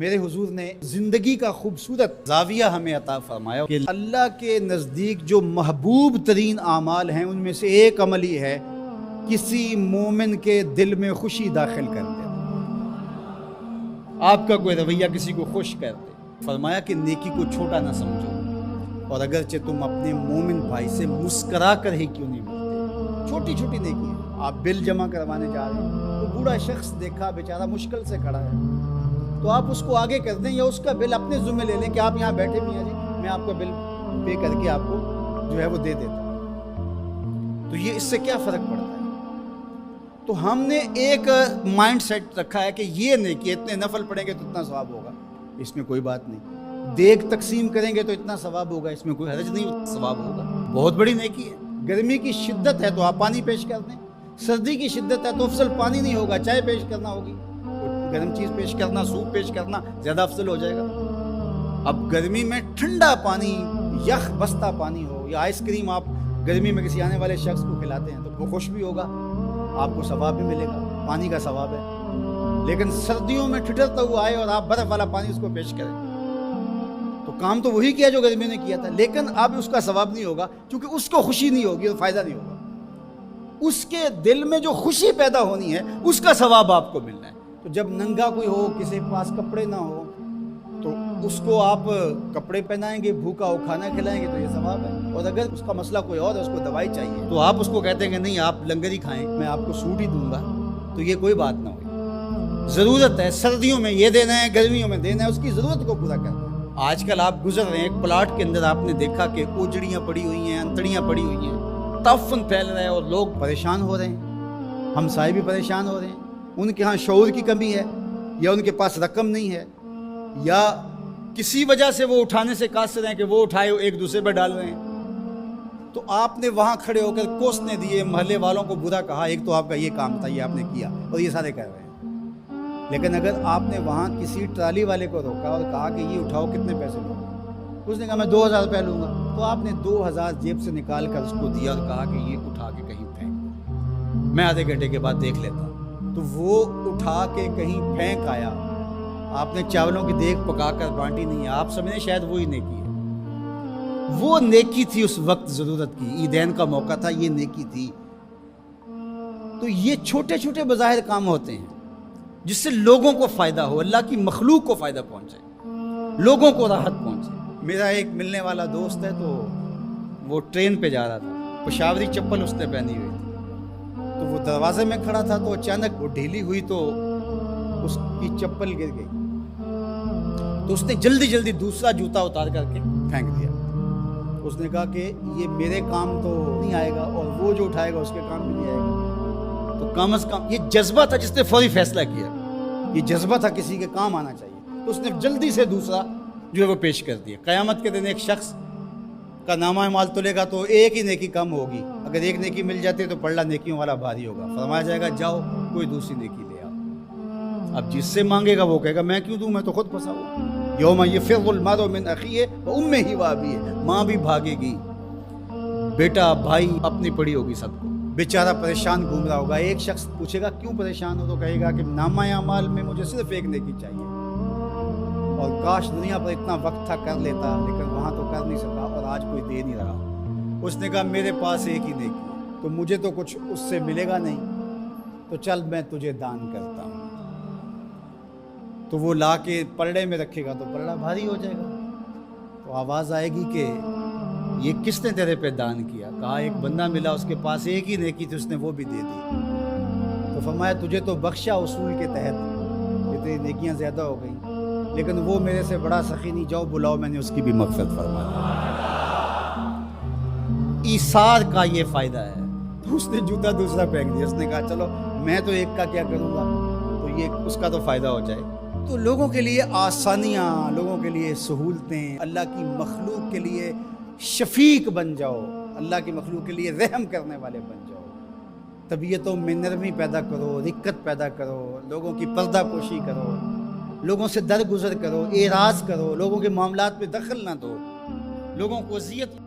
میرے حضور نے زندگی کا خوبصورت زاویہ ہمیں عطا فرمایا کہ اللہ کے نزدیک جو محبوب ترین اعمال ہیں ان میں سے ایک عمل ہی ہے کسی مومن کے دل میں خوشی داخل کر دے، آپ کا کوئی رویہ کسی کو خوش کر دے۔ فرمایا کہ نیکی کو چھوٹا نہ سمجھو، اور اگرچہ تم اپنے مومن بھائی سے مسکرا کر ہی کیوں نہیں ملتے، چھوٹی چھوٹی نیکی ہے۔ آپ بل جمع کروانے جا رہے ہیں تو بوڑھا شخص دیکھا بیچارہ مشکل سے کھڑا ہے، تو آپ اس کو آگے کر دیں یا اس کا بل اپنے ذمہ لے لیں کہ آپ یہاں بیٹھے میاں جی، میں آپ کا بل پے کر کے آپ کو جو ہے وہ دے دیتا ہوں۔ تو یہ اس سے کیا فرق پڑتا ہے؟ تو ہم نے ایک مائنڈ سیٹ رکھا ہے کہ یہ نیکی اتنے نفل پڑھیں گے تو اتنا ثواب ہوگا، اس میں کوئی بات نہیں۔ دیگ تقسیم کریں گے تو اتنا ثواب ہوگا، اس میں کوئی حرج نہیں، ثواب ہوگا۔ بہت بڑی نیکی ہے۔ گرمی کی شدت ہے تو آپ پانی پیش کر دیں، سردی کی شدت ہے تو افضل پانی نہیں ہوگا، چائے پیش کرنا ہوگی، گرم چیز پیش کرنا، سوپ پیش کرنا زیادہ افضل ہو جائے گا۔ اب گرمی میں ٹھنڈا پانی، یخ بستہ پانی ہو یا آئس کریم آپ گرمی میں کسی آنے والے شخص کو کھلاتے ہیں تو وہ خوش بھی ہوگا، آپ کو ثواب بھی ملے گا، پانی کا ثواب ہے۔ لیکن سردیوں میں ٹھٹرتا ہوا آئے اور آپ برف والا پانی اس کو پیش کریں تو کام تو وہی کیا جو گرمی نے کیا تھا، لیکن اب اس کا ثواب نہیں ہوگا کیونکہ اس کو خوشی نہیں ہوگی اور فائدہ نہیں ہوگا۔ اس کے دل میں جو خوشی پیدا ہونی ہے اس کا ثواب آپ کو ملنا ہے۔ تو جب ننگا کوئی ہو، کسی کے پاس کپڑے نہ ہو، تو اس کو آپ کپڑے پہنائیں گے، بھوکا ہو کھانا کھلائیں گے تو یہ ثواب ہے۔ اور اگر اس کا مسئلہ کوئی اور ہے، اس کو دوائی چاہیے، تو آپ اس کو کہتے ہیں کہ نہیں آپ لنگر ہی کھائیں، میں آپ کو سوٹ ہی دوں گا، تو یہ کوئی بات نہ ہوئی۔ ضرورت ہے سردیوں میں یہ دینا ہے، گرمیوں میں دینا ہے، اس کی ضرورت کو پورا کرنا ہے۔ آج کل آپ گزر رہے ہیں ایک پلاٹ کے اندر، آپ نے دیکھا کہ اوجڑیاں پڑی ہوئی ہیں، انتڑیاں پڑی ہوئی ہیں، تعفن پھیل رہا ہے اور لوگ پریشان ہو رہے ہیں، ہمسائے بھی پریشان ہو رہے ہیں۔ ان کے ہاں شعور کی کمی ہے، یا ان کے پاس رقم نہیں ہے، یا کسی وجہ سے وہ اٹھانے سے قاصر ہیں کہ وہ اٹھائے ایک دوسرے پہ ڈال رہے ہیں۔ تو آپ نے وہاں کھڑے ہو کر کوسنے دیے، محلے والوں کو برا کہا، ایک تو آپ کا یہ کام تھا، یہ آپ نے کیا اور یہ سارے کر رہے ہیں۔ لیکن اگر آپ نے وہاں کسی ٹرالی والے کو روکا اور کہا کہ یہ اٹھاؤ، کتنے پیسے لو گے؟ اس نے کہا میں 2000 روپے لوں گا، تو آپ نے 2000 جیب سے نکال کر اس کو دیا اور کہا کہ یہ اٹھا کے کہیں پھینک، میں آدھے گھنٹے کے بعد دیکھ لیتا ہوں۔ تو وہ اٹھا کے کہیں پھینک آیا، آپ نے چاولوں کی دیگ پکا کر بانٹی نہیں ہے، آپ سمجھیں شاید وہی نیکی ہے۔ وہ نیکی تھی اس وقت ضرورت کی، عیدین کا موقع تھا، یہ نیکی تھی۔ تو یہ چھوٹے چھوٹے بظاہر کام ہوتے ہیں جس سے لوگوں کو فائدہ ہو، اللہ کی مخلوق کو فائدہ پہنچے، لوگوں کو راحت پہنچے۔ میرا ایک ملنے والا دوست ہے، تو وہ ٹرین پہ جا رہا تھا، پشاوری چپل اس نے پہنی ہوئی تھی، تو وہ دروازے میں کھڑا تھا، تو اچانک وہ ڈھیلی ہوئی تو اس کی چپل گر گئی، تو اس نے جلدی جلدی دوسرا جوتا اتار کر کے پھینک دیا۔ اس نے کہا کہ یہ میرے کام تو نہیں آئے گا اور وہ جو اٹھائے گا اس کے کام بھی نہیں آئے گا۔ تو کم از کم یہ جذبہ تھا جس نے فوری فیصلہ کیا، یہ جذبہ تھا کسی کے کام آنا چاہیے، تو اس نے جلدی سے دوسرا جو ہے وہ پیش کر دیا۔ قیامت کے دن ایک شخص کا نامہ اعمال تلے گا تو ایک ہی نیکی کم ہوگی، اگر ایک نیکی مل جاتی ہے تو پلڑا نیکیوں والا بھاری ہوگا۔ فرمایا جائے گا جاؤ کوئی دوسری نیکی لے آؤ۔ اب جس سے مانگے گا وہ کہے گا میں کیوں دوں، میں تو خود پھنسا ہوں۔ یوم یفر المرء من اخیہ و امہ و ابیہ، ماں بھی بھاگے گی، بیٹا بھائی اپنی پڑی ہوگی سب کو، بیچارہ پریشان گھوم رہا ہوگا۔ ایک شخص پوچھے گا کیوں پریشان ہو، تو کہے گا کہ نامہ اعمال میں مجھے صرف ایک نیکی چاہیے، اور کاش دنیا پر اتنا وقت تھا کر لیتا، لیکن وہاں تو کر نہیں سکا اور آج کوئی دے نہیں رہا۔ اس نے کہا میرے پاس ایک ہی نیکی ہے، تو مجھے تو کچھ اس سے ملے گا نہیں، تو چل میں تجھے دان کرتا ہوں۔ تو وہ لا کے پلڑے میں رکھے گا تو پلڑا بھاری ہو جائے گا، تو آواز آئے گی کہ یہ کس نے تیرے پہ دان کیا؟ کہا ایک بندہ ملا، اس کے پاس ایک ہی نیکی تھی، اس نے وہ بھی دے دی۔ تو فرمایا تجھے تو بخشا اصول کے تحت، یہ تیری نیکیاں زیادہ ہو گئیں، لیکن وہ میرے سے بڑا سخی نہیں، جاؤ بلاؤ، میں نے اس کی بھی مغفرت فرما دی۔ ایثار کا یہ فائدہ ہے۔ تو اس نے جوتا دوسرا پھینک دیا، اس نے کہا چلو میں تو ایک کا کیا کروں گا، تو یہ اس کا تو فائدہ ہو جائے۔ تو لوگوں کے لیے آسانیاں، لوگوں کے لیے سہولتیں، اللہ کی مخلوق کے لیے شفیق بن جاؤ، اللہ کی مخلوق کے لیے رحم کرنے والے بن جاؤ، طبیعتوں میں نرمی پیدا کرو، رقت پیدا کرو، لوگوں کی پردہ پوشی کرو، لوگوں سے درگزر کرو، اعراض کرو، لوگوں کے معاملات میں دخل نہ دو، لوگوں کو اذیت